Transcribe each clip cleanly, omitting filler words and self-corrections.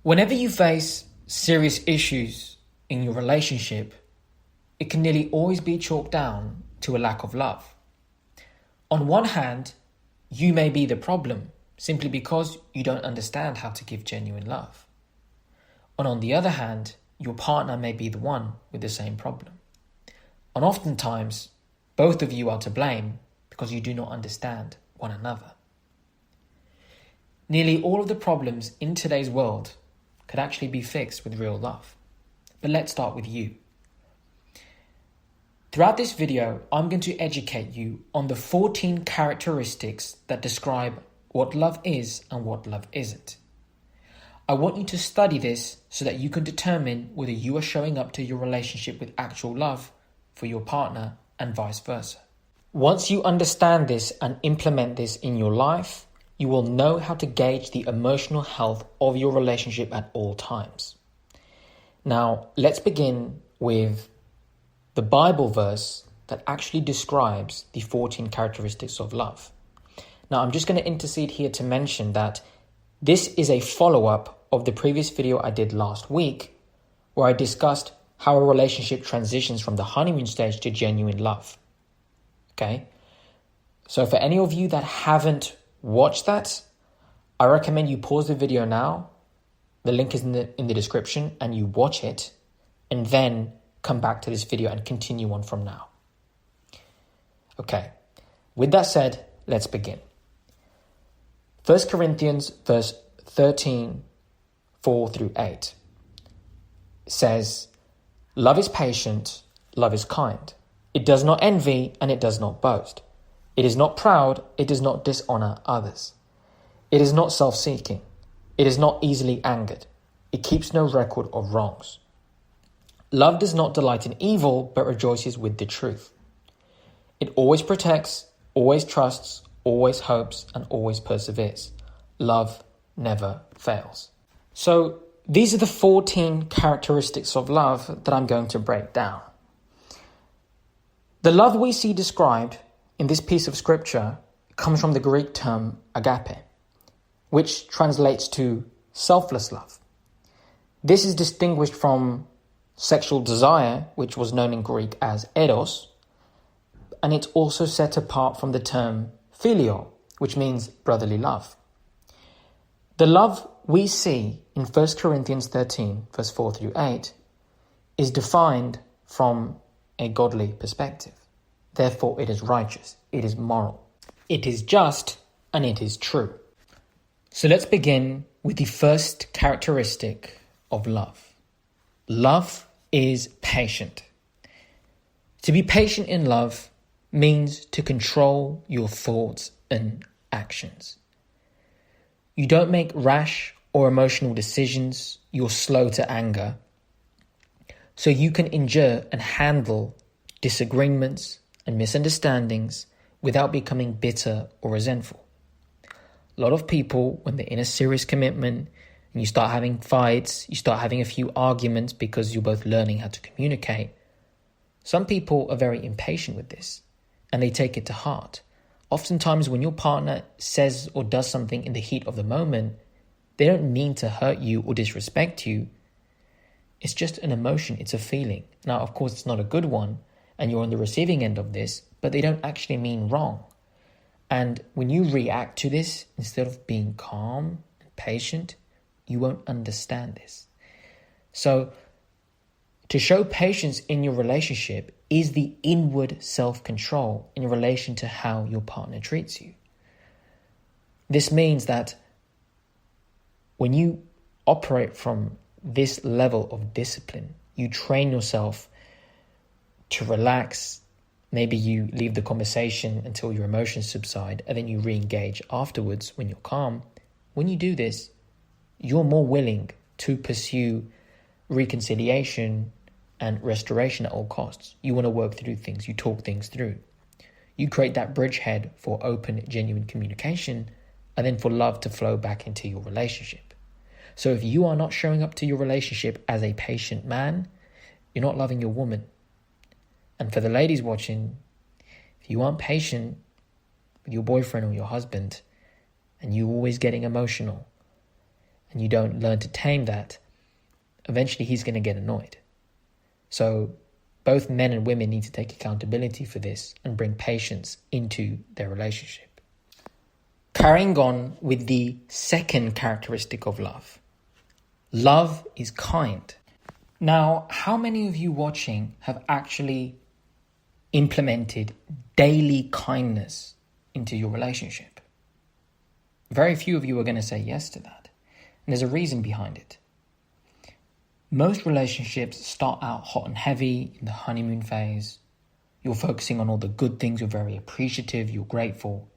Whenever you face serious issues in your relationship, it can nearly always be chalked down to a lack of love. On one hand, you may be the problem simply because you don't understand how to give genuine love. And on the other hand, your partner may be the one with the same problem. And oftentimes, both of you are to blame because you do not understand one another. Nearly all of the problems in today's world could actually be fixed with real love. But let's start with you. Throughout this video, I'm going to educate you on the 14 characteristics that describe what love is and what love isn't. I want you to study this so that you can determine whether you are showing up to your relationship with actual love for your partner and vice versa. Once you understand this and implement this in your life, you will know how to gauge the emotional health of your relationship at all times. Now, let's begin with the Bible verse that actually describes the 14 characteristics of love. Now, I'm just going to intercede here to mention that this is a follow-up of the previous video I did last week, where I discussed how a relationship transitions from the honeymoon stage to genuine love. Okay? So for any of you that haven't watched that, I recommend you pause the video now. The link is in the description, and you watch it and then come back to this video and continue on from now. Okay, with that said, let's begin. 1 Corinthians verse 13, 4 through 8 says, "Love is patient, love is kind. It does not envy and it does not boast. It is not proud, it does not dishonor others. It is not self-seeking. It is not easily angered. It keeps no record of wrongs. Love does not delight in evil, but rejoices with the truth. It always protects, always trusts, always hopes, and always perseveres. Love never fails." So these are the 14 characteristics of love that I'm going to break down. The love we see described in this piece of scripture comes from the Greek term agape, which translates to selfless love. This is distinguished from sexual desire, which was known in Greek as eros, and it's also set apart from the term phileo, which means brotherly love. The love we see in 1 Corinthians 13, verse 4 through 8, is defined from a godly perspective. Therefore, it is righteous, it is moral, it is just, and it is true. So let's begin with the first characteristic of love. Love is patient. To be patient in love means to control your thoughts and actions. You don't make rash or emotional decisions. You're slow to anger. So you can endure and handle disagreements and misunderstandings without becoming bitter or resentful. A lot of people, when they're in a serious commitment and you start having fights, you start having a few arguments because you're both learning how to communicate, some people are very impatient with this and they take it to heart. Oftentimes when your partner says or does something in the heat of the moment, they don't mean to hurt you or disrespect you. It's just an emotion, it's a feeling. Now, of course, it's not a good one and you're on the receiving end of this, but they don't actually mean wrong. And when you react to this, instead of being calm and patient, you won't understand this. So to show patience in your relationship is the inward self-control in relation to how your partner treats you. This means that when you operate from this level of discipline, you train yourself to relax. Maybe you leave the conversation until your emotions subside and then you re-engage afterwards when you're calm. When you do this, you're more willing to pursue reconciliation and restoration at all costs. You want to work through things. You talk things through. You create that bridgehead for open, genuine communication and then for love to flow back into your relationship. So if you are not showing up to your relationship as a patient man, you're not loving your woman. And for the ladies watching, if you aren't patient with your boyfriend or your husband and you're always getting emotional and you don't learn to tame that, eventually he's going to get annoyed. So both men and women need to take accountability for this and bring patience into their relationship. Carrying on with the second characteristic of love. Love is kind. Now, how many of you watching have actually implemented daily kindness into your relationship? Very few of you are going to say yes to that. And there's a reason behind it. Most relationships start out hot and heavy in the honeymoon phase. You're focusing on all the good things, you're very appreciative, you're grateful.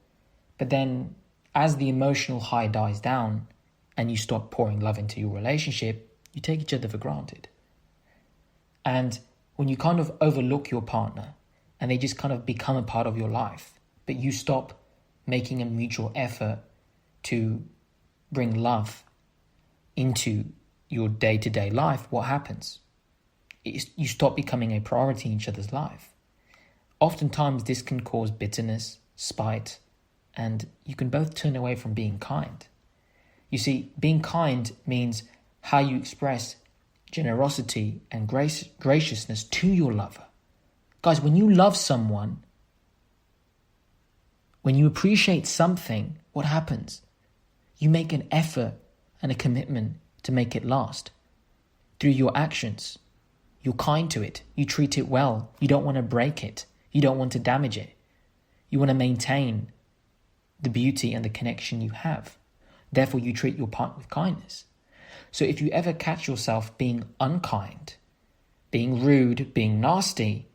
But then as the emotional high dies down and you stop pouring love into your relationship, you take each other for granted. And when you kind of overlook your partner and they just kind of become a part of your life, but you stop making a mutual effort to bring love into your day-to-day life, what happens? You stop becoming a priority in each other's life. Oftentimes this can cause bitterness, spite, and you can both turn away from being kind. You see, being kind means how you express generosity and graciousness to your lover. Guys, when you love someone, when you appreciate something, what happens? You make an effort and a commitment to make it last. Through your actions, you're kind to it. You treat it well. You don't want to break it. You don't want to damage it. You want to maintain the beauty and the connection you have. Therefore, you treat your partner with kindness. So if you ever catch yourself being unkind, being rude, being nasty,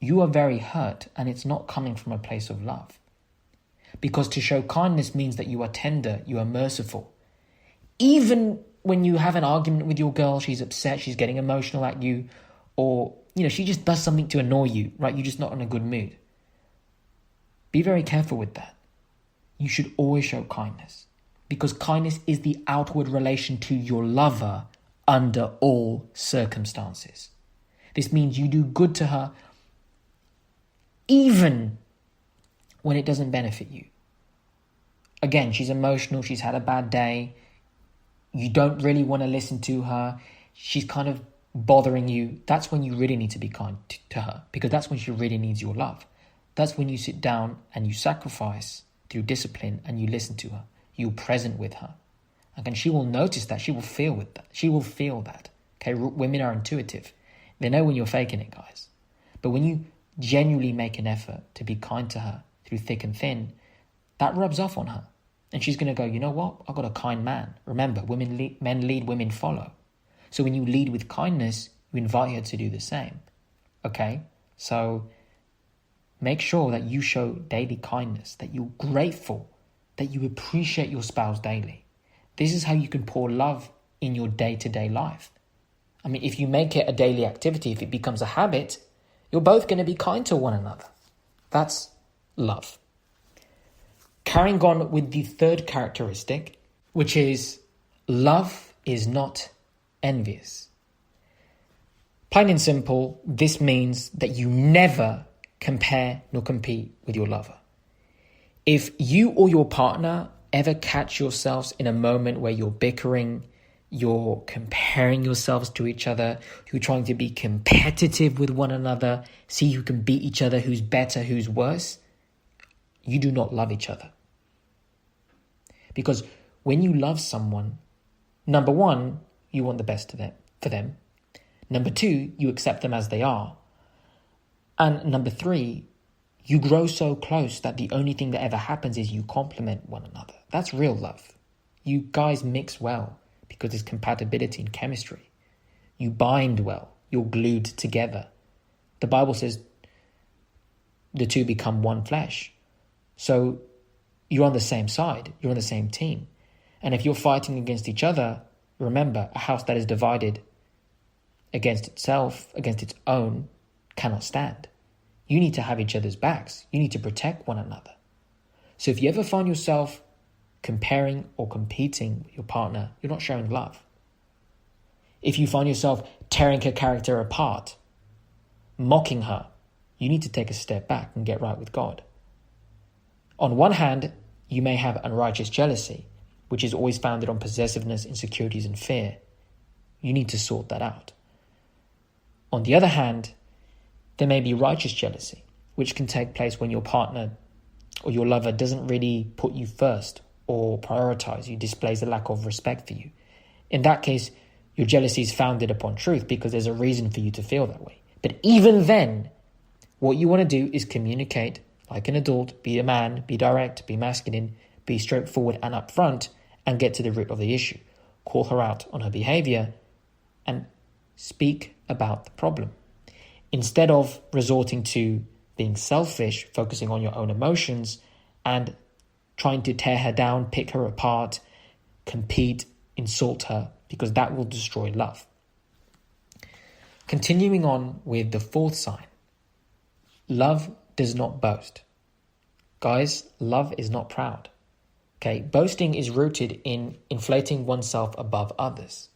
you are very hurt, and it's not coming from a place of love. Because to show kindness means that you are tender, you are merciful. Even when you have an argument with your girl, she's upset, she's getting emotional at you, or she just does something to annoy you, right? You're just not in a good mood. Be very careful with that. You should always show kindness, because kindness is the outward relation to your lover under all circumstances. This means you do good to her even when it doesn't benefit you. Again, she's emotional, she's had a bad day, you don't really want to listen to her, she's kind of bothering you. That's when you really need to be kind to her, because that's when she really needs your love. That's when you sit down and you sacrifice through discipline and you listen to her. You're present with her. And she will notice that. She will feel with that. She will feel that. Okay, women are intuitive. They know when you're faking it, guys. But when you genuinely make an effort to be kind to her through thick and thin, that rubs off on her. And she's going to go, you know what? I've got a kind man. Remember, men lead, women follow. So when you lead with kindness, you invite her to do the same. Okay? So make sure that you show daily kindness, that you're grateful, that you appreciate your spouse daily. This is how you can pour love in your day-to-day life. I mean, if you make it a daily activity, if it becomes a habit, you're both going to be kind to one another. That's love. Carrying on with the third characteristic, which is love is not envious. Plain and simple, this means that you never compare nor compete with your lover. If you or your partner ever catch yourselves in a moment where you're bickering, you're comparing yourselves to each other, you're trying to be competitive with one another, see who can beat each other, who's better, who's worse, you do not love each other. Because when you love someone, number one, you want the best for them. Number two, you accept them as they are. And number three, you grow so close that the only thing that ever happens is you complement one another. That's real love. You guys mix well because there's compatibility in chemistry. You bind well. You're glued together. The Bible says the two become one flesh. So you're on the same side. You're on the same team. And if you're fighting against each other, remember, a house that is divided against itself, against its own, cannot stand. You need to have each other's backs. You need to protect one another. So if you ever find yourself comparing or competing with your partner, you're not showing love. If you find yourself tearing her character apart, mocking her, you need to take a step back and get right with God. On one hand, you may have unrighteous jealousy, which is always founded on possessiveness, insecurities, and fear, you need to sort that out. On the other hand, there may be righteous jealousy, which can take place when your partner or your lover doesn't really put you first or prioritize you, displays a lack of respect for you. In that case, your jealousy is founded upon truth because there's a reason for you to feel that way. But even then, what you want to do is communicate like an adult, be a man, be direct, be masculine, be straightforward and upfront, and get to the root of the issue. Call her out on her behavior and speak about the problem. Instead of resorting to being selfish, focusing on your own emotions and trying to tear her down, pick her apart, compete, insult her, because that will destroy love. Continuing on with the fourth sign, love does not boast. Guys, love is not proud. Okay, boasting is rooted in inflating oneself above others.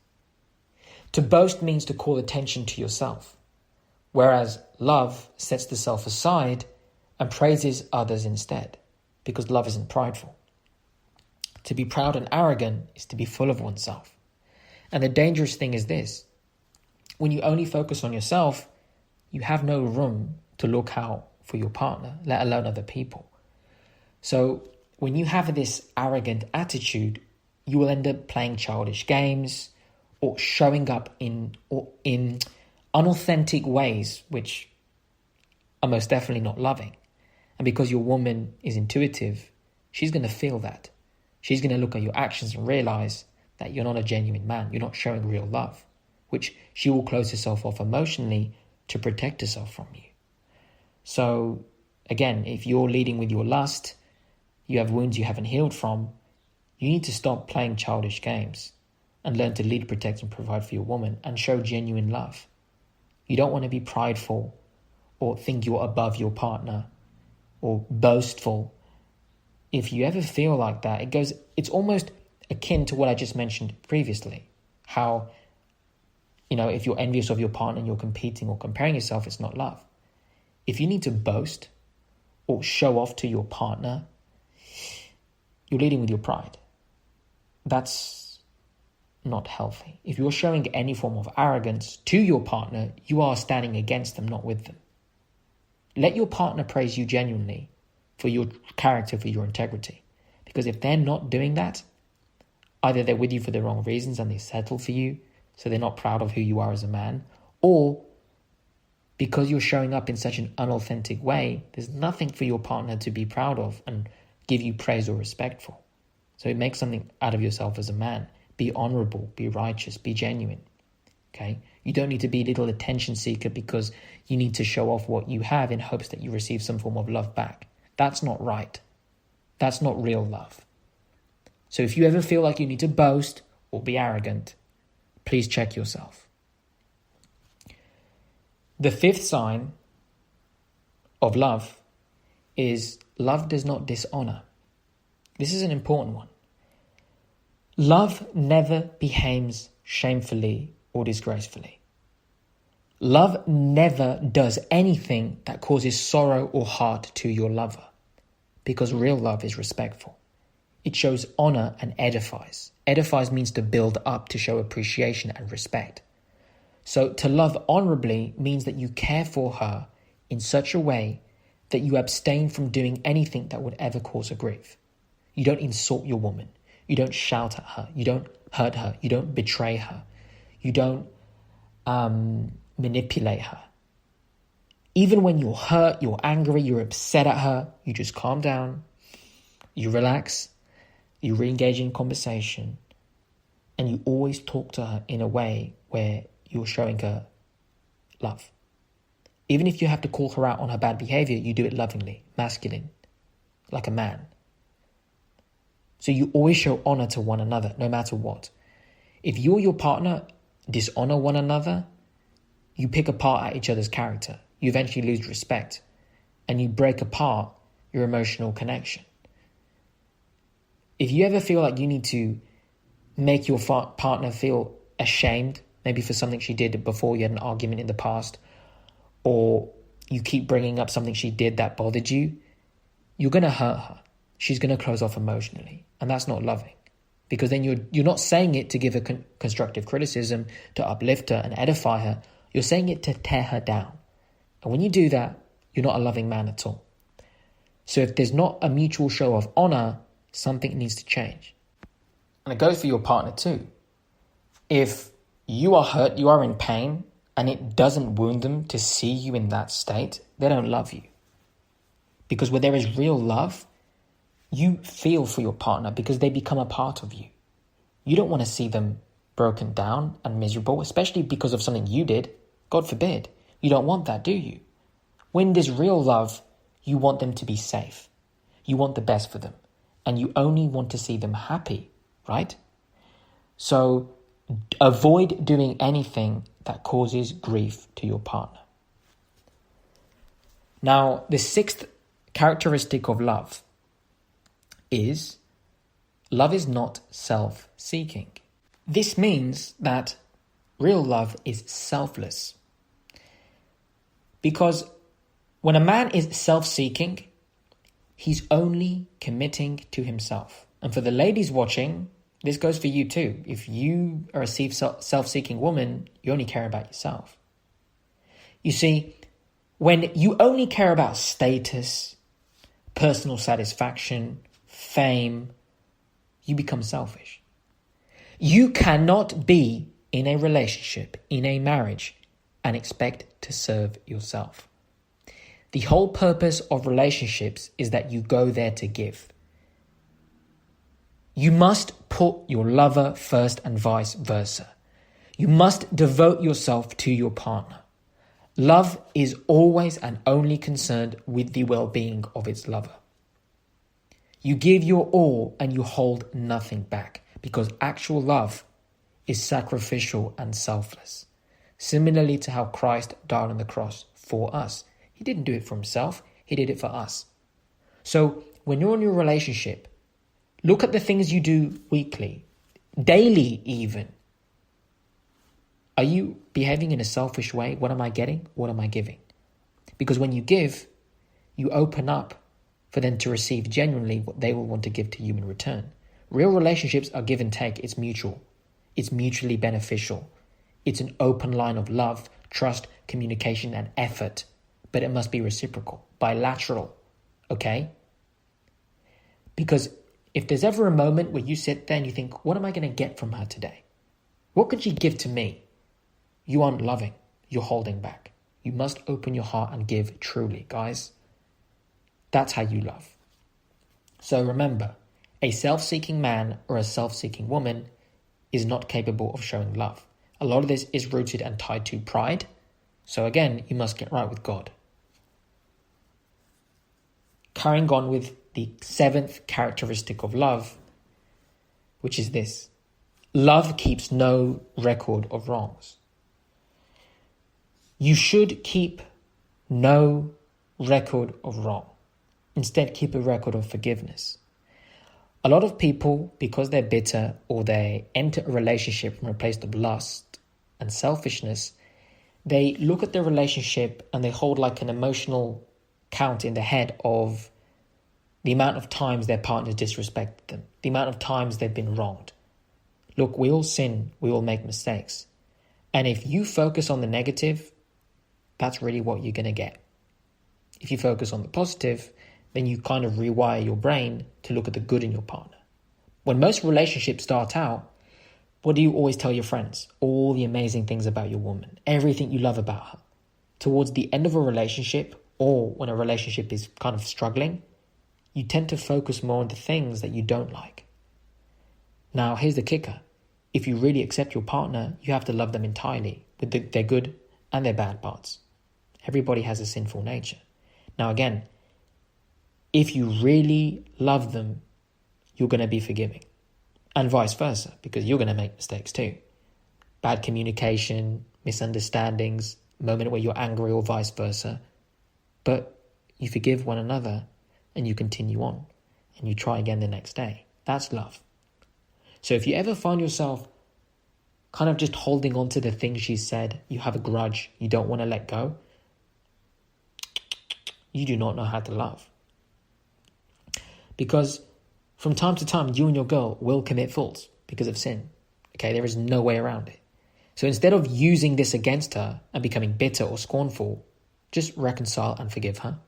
To boast means to call attention to yourself, whereas love sets the self aside and praises others instead, because love isn't prideful. To be proud and arrogant is to be full of oneself. And the dangerous thing is this: when you only focus on yourself, you have no room to look out for your partner, let alone other people. So when you have this arrogant attitude, you will end up playing childish games or showing up in unauthentic ways, which are most definitely not loving. And because your woman is intuitive, she's going to feel that. She's going to look at your actions and realize that you're not a genuine man. You're not showing real love, which she will close herself off emotionally to protect herself from you. So again, if you're leading with your lust, you have wounds you haven't healed from, you need to stop playing childish games and learn to lead, protect, and provide for your woman and show genuine love. You don't want to be prideful or think you're above your partner or boastful. If you ever feel like that, it's almost akin to what I just mentioned previously. How, if you're envious of your partner and you're competing or comparing yourself, it's not love. If you need to boast or show off to your partner, you're leading with your pride. That's not healthy. If you're showing any form of arrogance to your partner, you are standing against them, not with them. Let your partner praise you genuinely for your character, for your integrity. Because if they're not doing that, either they're with you for the wrong reasons and they settle for you, so they're not proud of who you are as a man, or because you're showing up in such an unauthentic way, there's nothing for your partner to be proud of and give you praise or respect for. So make something out of yourself as a man. Be honorable, be righteous, be genuine. Okay? You don't need to be a little attention seeker because you need to show off what you have in hopes that you receive some form of love back. That's not right. That's not real love. So if you ever feel like you need to boast or be arrogant, please check yourself. The fifth sign of love is love does not dishonor. This is an important one. Love never behaves shamefully or disgracefully. Love never does anything that causes sorrow or hurt to your lover, because real love is respectful. It shows honor and edifies. Edifies means to build up, to show appreciation and respect. So to love honorably means that you care for her in such a way that you abstain from doing anything that would ever cause her grief. You don't insult your woman. You don't shout at her. You don't hurt her. You don't betray her. You don't manipulate her. Even when you're hurt, you're angry, you're upset at her, you just calm down, you relax, you re-engage in conversation, and you always talk to her in a way where you're showing her love. Even if you have to call her out on her bad behavior, you do it lovingly, masculine, like a man. So you always show honor to one another, no matter what. If you or your partner dishonor one another, you pick apart at each other's character. You eventually lose respect and you break apart your emotional connection. If you ever feel like you need to make your partner feel ashamed, maybe for something she did before you had an argument in the past, or you keep bringing up something she did that bothered you, you're going to hurt her. She's going to close off emotionally, and that's not loving. Because then you're not saying it to give her constructive criticism, to uplift her and edify her. You're saying it to tear her down. And when you do that, you're not a loving man at all. So if there's not a mutual show of honor, something needs to change. And it goes for your partner too. If you are hurt, you are in pain, and it doesn't wound them to see you in that state, they don't love you. Because where there is real love, you feel for your partner because they become a part of you. You don't want to see them broken down and miserable, especially because of something you did. God forbid. You don't want that, do you? When there's real love, you want them to be safe. You want the best for them. And you only want to see them happy, right? So avoid doing anything that causes grief to your partner. Now, the sixth characteristic of love is love is not self-seeking. This means that real love is selfless. Because when a man is self-seeking, he's only committing to himself. And for the ladies watching, this goes for you too. If you are a self-seeking woman, you only care about yourself. You see, when you only care about status, personal satisfaction, fame, you become selfish. You cannot be in a relationship, in a marriage, and expect to serve yourself. The whole purpose of relationships is that you go there to give. You must put your lover first and vice versa. You must devote yourself to your partner. Love is always and only concerned with the well-being of its lover. You give your all and you hold nothing back because actual love is sacrificial and selfless. Similarly to how Christ died on the cross for us. He didn't do it for himself, he did it for us. So when you're in your relationship, look at the things you do weekly, daily even. Are you behaving in a selfish way? What am I getting? What am I giving? Because when you give, you open up for them to receive genuinely what they will want to give to you in return. Real relationships are give and take. It's mutual. It's mutually beneficial. It's an open line of love, trust, communication, and effort. But it must be reciprocal, bilateral, okay? Because if there's ever a moment where you sit there and you think, what am I going to get from her today? What could she give to me? You aren't loving. You're holding back. You must open your heart and give truly, guys. That's how you love. So remember, a self-seeking man or a self-seeking woman is not capable of showing love. A lot of this is rooted and tied to pride. So again, you must get right with God. Carrying on with the seventh characteristic of love, which is this. Love keeps no record of wrongs. You should keep no record of wrong. Instead, keep a record of forgiveness. A lot of people, because they're bitter or they enter a relationship from a place of lust and selfishness, they look at their relationship and they hold like an emotional count in the head of the amount of times their partner disrespected them, the amount of times they've been wronged. Look, we all sin, we all make mistakes. And if you focus on the negative, that's really what you're going to get. If you focus on the positive, then you kind of rewire your brain to look at the good in your partner. When most relationships start out, what do you always tell your friends? All the amazing things about your woman, everything you love about her. Towards the end of a relationship, or when a relationship is kind of struggling, you tend to focus more on the things that you don't like. Now, here's the kicker. If you really accept your partner, you have to love them entirely, with their good and their bad parts. Everybody has a sinful nature. Now again, if you really love them, you're going to be forgiving. And vice versa, because you're going to make mistakes too. Bad communication, misunderstandings, moment where you're angry or vice versa. But you forgive one another and you continue on and you try again the next day. That's love. So if you ever find yourself kind of just holding on to the things she said, you have a grudge, you don't want to let go, you do not know how to love. Because From time to time, you and your girl will commit faults because of sin. Okay, there is no way around it. So instead of using this against her and becoming bitter or scornful, just reconcile and forgive her.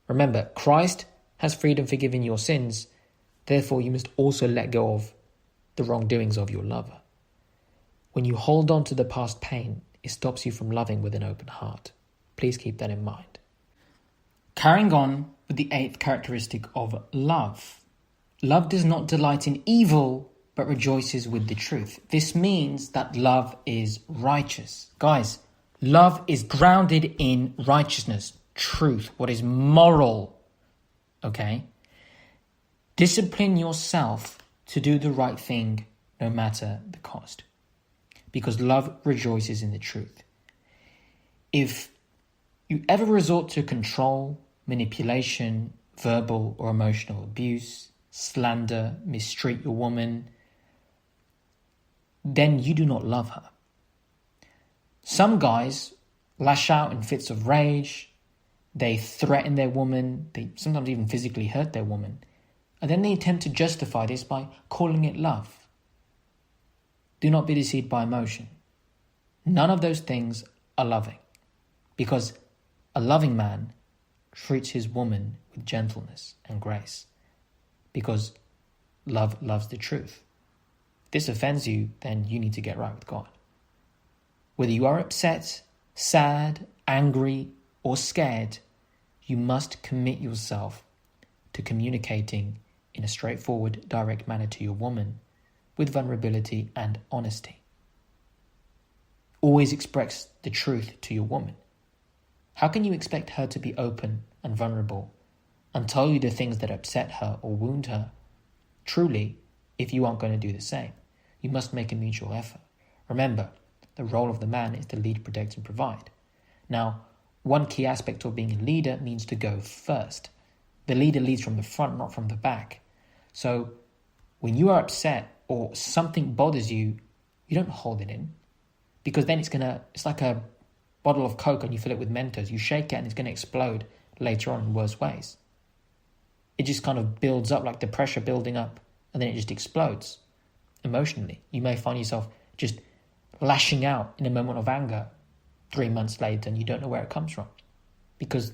Remember, Christ has freed and forgiven your sins. Therefore, you must also let go of the wrongdoings of your lover. When you hold on to the past pain, it stops you from loving with an open heart. Please keep that in mind. Carrying on with the 8th characteristic of love. Love does not delight in evil, but rejoices with the truth. This means that love is righteous. Guys, love is grounded in righteousness, truth, what is moral. Okay? Discipline yourself to do the right thing no matter the cost. Because love rejoices in the truth. If you ever resort to control, manipulation, verbal or emotional abuse, slander, mistreat your woman, then you do not love her. Some guys lash out in fits of rage. They threaten their woman. They sometimes even physically hurt their woman. And then they attempt to justify this by calling it love. Do not be deceived by emotion. None of those things are loving. Because a loving man treats his woman with gentleness and grace. Because love loves the truth. If this offends you, then you need to get right with God. Whether you are upset, sad, angry, or scared, you must commit yourself to communicating in a straightforward, direct manner to your woman with vulnerability and honesty. Always express the truth to your woman. How can you expect her to be open and vulnerable and tell you the things that upset her or wound her? Truly, if you aren't going to do the same, you must make a mutual effort. Remember, the role of the man is to lead, protect, and provide. Now, one key aspect of being a leader means to go first. The leader leads from the front, not from the back. So, when you are upset or something bothers you, you don't hold it in. Because then it's like a bottle of Coke and you fill it with Mentos. You shake it and it's going to explode later on in worse ways. It just kind of builds up, like the pressure building up, and then it just explodes emotionally. You may find yourself just lashing out in a moment of anger 3 months later and you don't know where it comes from. Because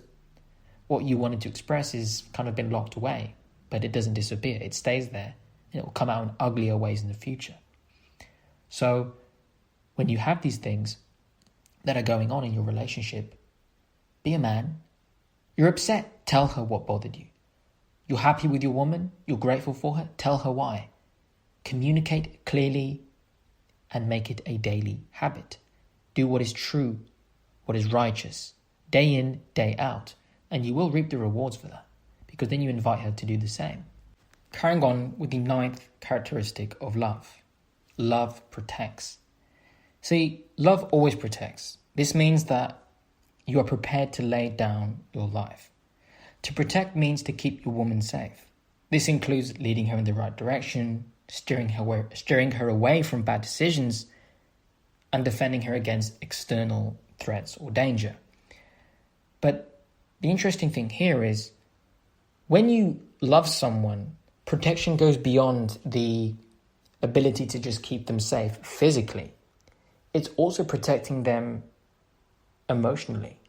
what you wanted to express is kind of been locked away, but it doesn't disappear. It stays there and it will come out in uglier ways in the future. So when you have these things that are going on in your relationship, be a man. You're upset, tell her what bothered you. You're happy with your woman, you're grateful for her, tell her why. Communicate clearly and make it a daily habit. Do what is true, what is righteous, day in, day out, and you will reap the rewards for that, because then you invite her to do the same. Carrying on with the 9th characteristic of love. Love protects. See, love always protects. This means that you are prepared to lay down your life. To protect means to keep your woman safe. This includes leading her in the right direction, steering her away from bad decisions, and defending her against external threats or danger. But the interesting thing here is, when you love someone, protection goes beyond the ability to just keep them safe physically. It's also protecting them emotionally,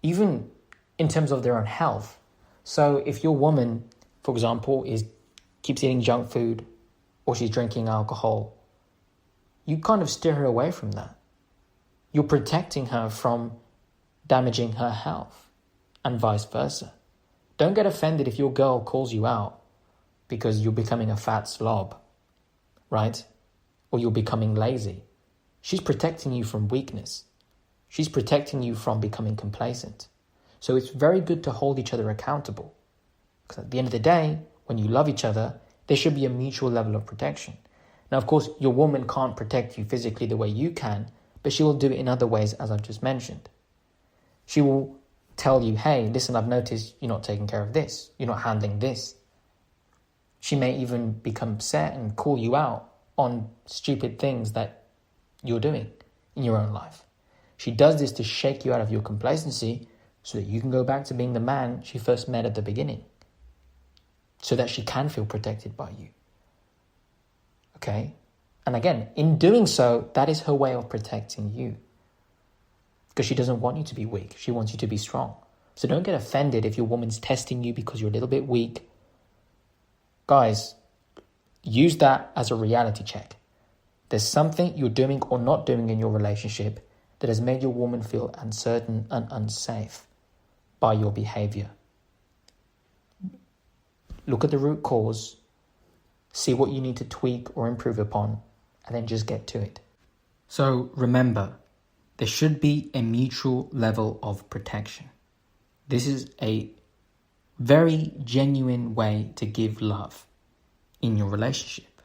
even in terms of their own health. So if your woman, for example, keeps eating junk food or she's drinking alcohol, you kind of steer her away from that. You're protecting her from damaging her health and vice versa. Don't get offended if your girl calls you out because you're becoming a fat slob, right? Or you're becoming lazy. She's protecting you from weakness. She's protecting you from becoming complacent. So it's very good to hold each other accountable. Because at the end of the day, when you love each other, there should be a mutual level of protection. Now, of course, your woman can't protect you physically the way you can, but she will do it in other ways, as I've just mentioned. She will tell you, hey, listen, I've noticed you're not taking care of this. You're not handling this. She may even become upset and call you out on stupid things that you're doing in your own life. She does this to shake you out of your complacency so that you can go back to being the man she first met at the beginning. so that she can feel protected by you. Okay? And again, in doing so, that is her way of protecting you. Because she doesn't want you to be weak. She wants you to be strong. So don't get offended if your woman's testing you because you're a little bit weak. Guys, use that as a reality check. There's something you're doing or not doing in your relationship that has made your woman feel uncertain and unsafe by your behavior. Look at the root cause, see what you need to tweak or improve upon, and then just get to it. So remember, there should be a mutual level of protection. This is a very genuine way to give love in your relationship.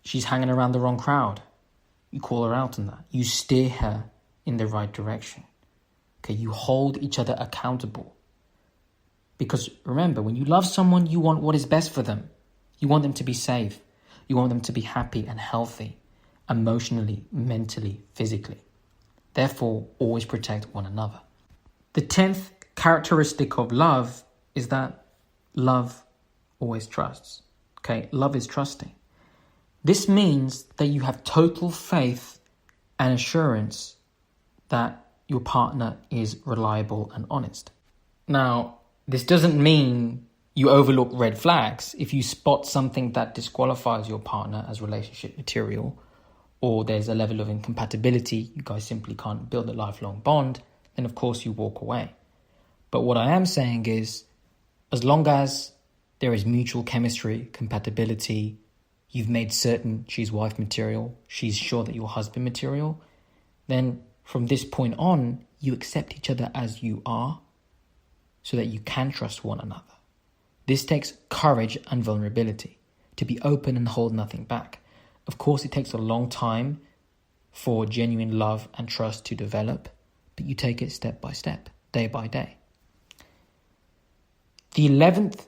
She's hanging around the wrong crowd. You call her out on that. You steer her in the right direction. Okay, you hold each other accountable. Because remember, when you love someone, you want what is best for them. You want them to be safe. You want them to be happy and healthy, emotionally, mentally, physically. Therefore, always protect one another. The 10th characteristic of love is that love always trusts. Okay, love is trusting. This means that you have total faith and assurance that your partner is reliable and honest. Now, this doesn't mean you overlook red flags. If you spot something that disqualifies your partner as relationship material, or there's a level of incompatibility, you guys simply can't build a lifelong bond, then of course you walk away. But what I am saying is, as long as there is mutual chemistry, compatibility, you've made certain she's wife material, she's sure that you're husband material, then from this point on, you accept each other as you are so that you can trust one another. This takes courage and vulnerability to be open and hold nothing back. Of course, it takes a long time for genuine love and trust to develop, but you take it step by step, day by day. The 11th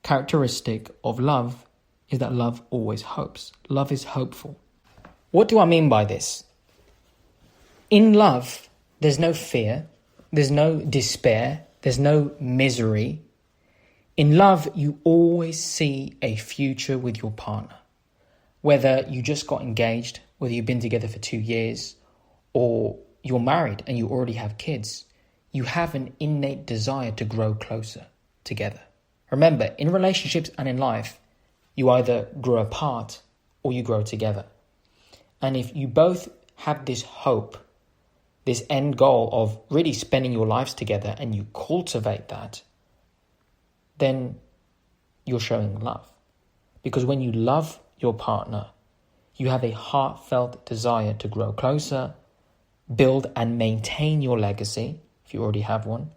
characteristic of love is that love always hopes. Love is hopeful. What do I mean by this? In love, there's no fear, there's no despair, there's no misery. In love, you always see a future with your partner. Whether you just got engaged, whether you've been together for 2 years, or you're married and you already have kids, you have an innate desire to grow closer together. Remember, in relationships and in life, you either grow apart or you grow together. And if you both have this hope, this end goal of really spending your lives together, and you cultivate that, then you're showing love. Because when you love your partner, you have a heartfelt desire to grow closer, build and maintain your legacy, if you already have one,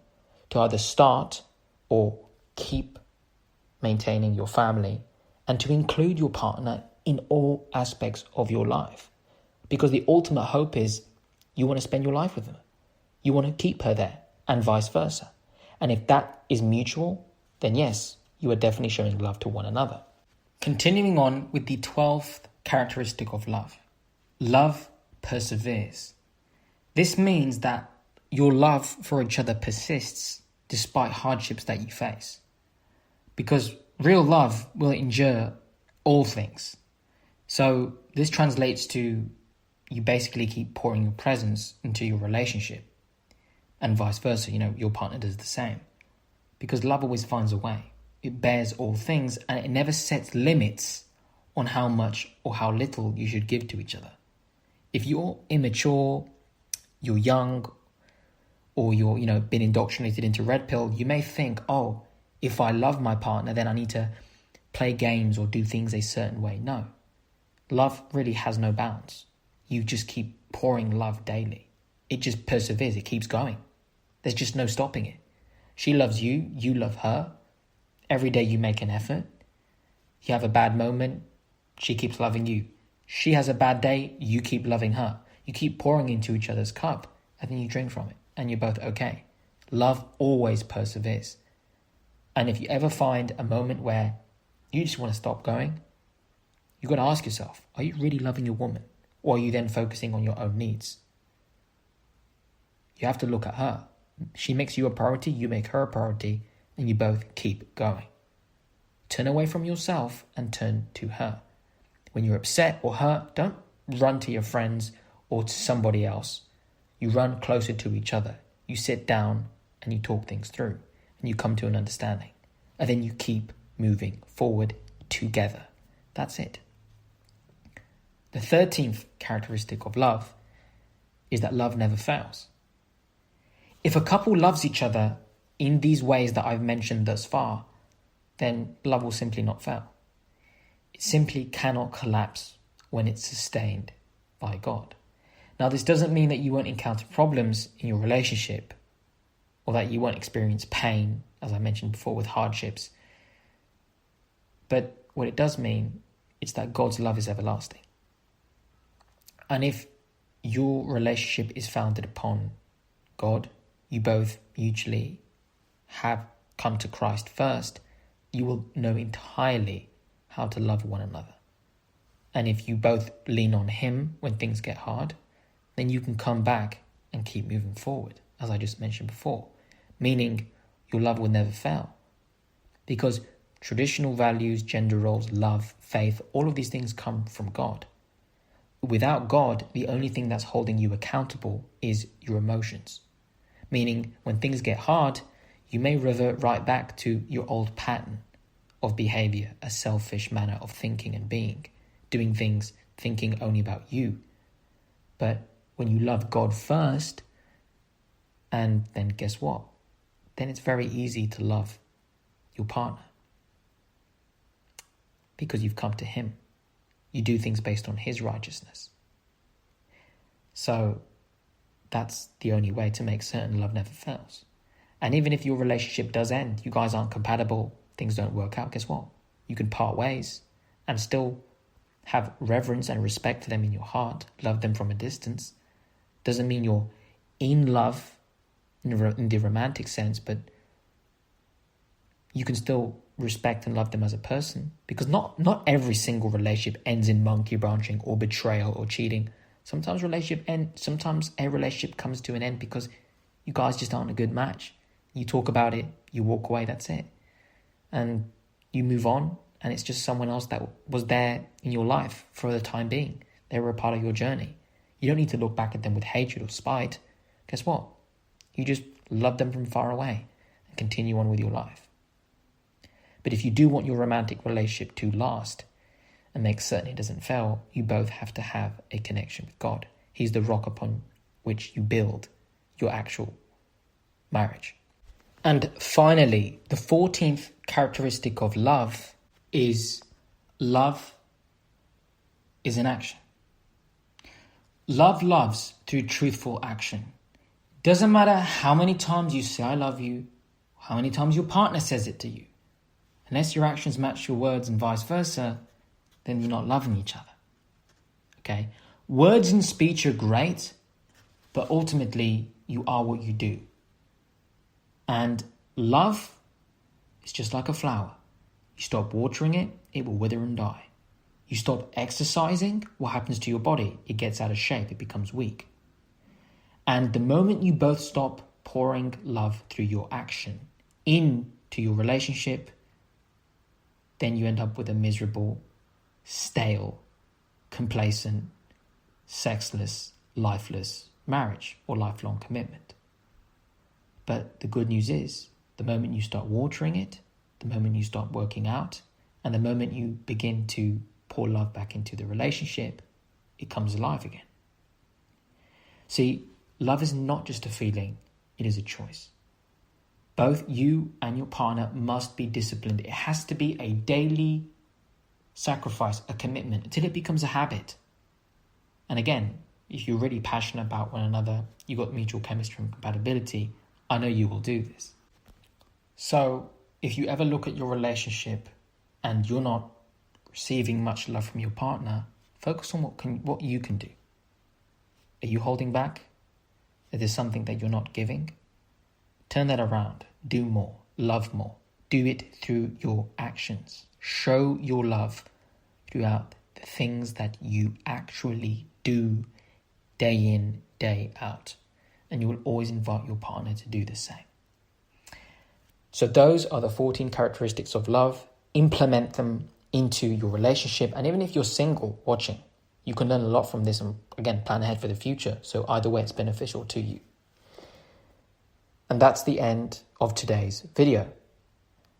to either start or keep maintaining your family, and to include your partner in all aspects of your life. Because the ultimate hope is you want to spend your life with them. You want to keep her there, and vice versa. And if that is mutual, then yes, you are definitely showing love to one another. Continuing on with the 12th characteristic of love. Love perseveres. This means that your love for each other persists despite hardships that you face. Because real love will endure all things. So this translates to you basically keep pouring your presence into your relationship, and vice versa, your partner does the same. Because love always finds a way. It bears all things, and it never sets limits on how much or how little you should give to each other. If you're immature, you're young, or you're been indoctrinated into red pill, you may think, oh, if I love my partner, then I need to play games or do things a certain way. No. Love really has no bounds. You just keep pouring love daily. It just perseveres. It keeps going. There's just no stopping it. She loves you. You love her. Every day you make an effort. You have a bad moment. She keeps loving you. She has a bad day. You keep loving her. You keep pouring into each other's cup, and then you drink from it, and you're both okay. Love always perseveres. And if you ever find a moment where you just want to stop going, you've got to ask yourself, are you really loving your woman? Or are you then focusing on your own needs? You have to look at her. She makes you a priority, you make her a priority, and you both keep going. Turn away from yourself and turn to her. When you're upset or hurt, don't run to your friends or to somebody else. You run closer to each other. You sit down and you talk things through and you come to an understanding. And then you keep moving forward together. That's it. The 13th characteristic of love is that love never fails. If a couple loves each other in these ways that I've mentioned thus far, then love will simply not fail. It simply cannot collapse when it's sustained by God. Now, this doesn't mean that you won't encounter problems in your relationship or that you won't experience pain, as I mentioned before, with hardships. But what it does mean is that God's love is everlasting. And if your relationship is founded upon God, you both mutually have come to Christ first, you will know entirely how to love one another. And if you both lean on Him when things get hard, then you can come back and keep moving forward, as I just mentioned before, meaning your love will never fail. Because traditional values, gender roles, love, faith, all of these things come from God. Without God, the only thing that's holding you accountable is your emotions. Meaning, when things get hard, you may revert right back to your old pattern of behavior, a selfish manner of thinking and being, doing things, thinking only about you. But when you love God first, and then guess what? Then it's very easy to love your partner. Because you've come to Him. You do things based on His righteousness. So that's the only way to make certain love never fails. And even if your relationship does end, you guys aren't compatible, things don't work out, guess what? You can part ways and still have reverence and respect for them in your heart, love them from a distance. Doesn't mean you're in love in the romantic sense, but you can still respect and love them as a person, because not every single relationship ends in monkey branching or betrayal or cheating. Sometimes a relationship comes to an end because you guys just aren't a good match. You talk about it, you walk away, that's it. And you move on, and it's just someone else that was there in your life for the time being. They were a part of your journey. You don't need to look back at them with hatred or spite. Guess what? You just love them from far away and continue on with your life. But if you do want your romantic relationship to last and make certain it doesn't fail, you both have to have a connection with God. He's the rock upon which you build your actual marriage. And finally, the 14th characteristic of love is an action. Love loves through truthful action. Doesn't matter how many times you say I love you, how many times your partner says it to you. Unless your actions match your words and vice versa, then you're not loving each other. Okay? Words and speech are great, but ultimately you are what you do. And love is just like a flower. You stop watering it, it will wither and die. You stop exercising, what happens to your body? It gets out of shape, it becomes weak. And the moment you both stop pouring love through your action into your relationship, then you end up with a miserable, stale, complacent, sexless, lifeless marriage or lifelong commitment. But the good news is, the moment you start watering it, the moment you start working out, and the moment you begin to pour love back into the relationship, it comes alive again. See, love is not just a feeling, it is a choice. Both you and your partner must be disciplined. It has to be a daily sacrifice, a commitment, until it becomes a habit. And again, if you're really passionate about one another, you've got mutual chemistry and compatibility, I know you will do this. So if you ever look at your relationship and you're not receiving much love from your partner, focus on what you can do. Are you holding back? Is there something that you're not giving? Turn that around. Do more. Love more. Do it through your actions. Show your love throughout the things that you actually do day in, day out. And you will always invite your partner to do the same. So those are the 14 characteristics of love. implement them into your relationship. And even if you're single watching, you can learn a lot from this and, again, plan ahead for the future. So either way, it's beneficial to you. And that's the end of today's video.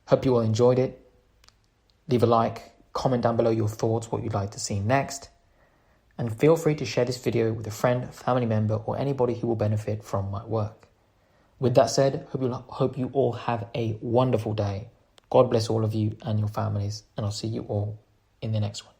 Hope you all enjoyed it. Leave a like, comment down below your thoughts, what you'd like to see next. And feel free to share this video with a friend, family member, or anybody who will benefit from my work. With that said, hope you all have a wonderful day. God bless all of you and your families, and I'll see you all in the next one.